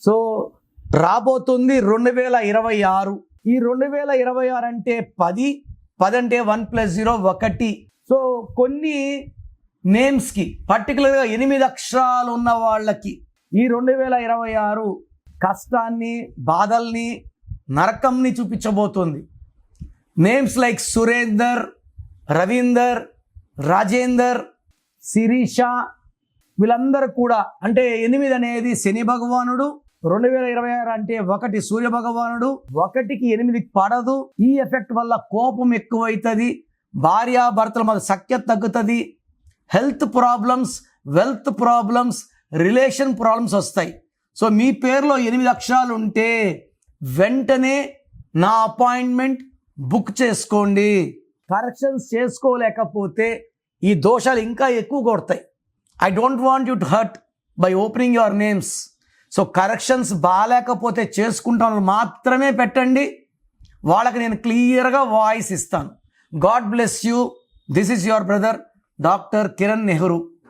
So రాబోతుంది 2026. ఈ 2026 అంటే 10 అంటే 1+0 1. సో కొన్ని నేమ్స్కి పర్టికులర్గా 8 అక్షరాలు ఉన్న వాళ్ళకి ఈ 2026 కష్టాన్ని, బాధల్ని, నరకంని చూపించబోతుంది. నేమ్స్ లైక్ సురేందర్, రవీందర్, రాజేందర్, శిరీష, వీళ్ళందరూ కూడా, అంటే 8 అనేది శని భగవానుడు, 2026 అంటే 1 సూర్య భగవానుడు, 1కి 8 పడదు. ఈ ఎఫెక్ట్ వల్ల కోపం ఎక్కువైతుంది, భార్యాభర్తల మధ్య సఖ్యత తగ్గుతుంది, health problems, wealth problems, relation problems వస్తాయి. సో మీ పేరులో 8 అక్షరాలు ఉంటే వెంటనే నా అపాయింట్మెంట్ బుక్ చేసుకోండి. కరెక్షన్స్ చేసుకోలేకపోతే ఈ దోషాలు ఇంకా ఎక్కువ కొడతాయి. I don't want you to hurt by opening your names. So corrections బాగాలేకపోతే చేసుకుంటాను మాత్రమే పెట్టండి, వాళ్ళకి నేను క్లియర్గా వాయిస్ ఇస్తాను. God bless you. This is your brother doctor Kiran Nehru.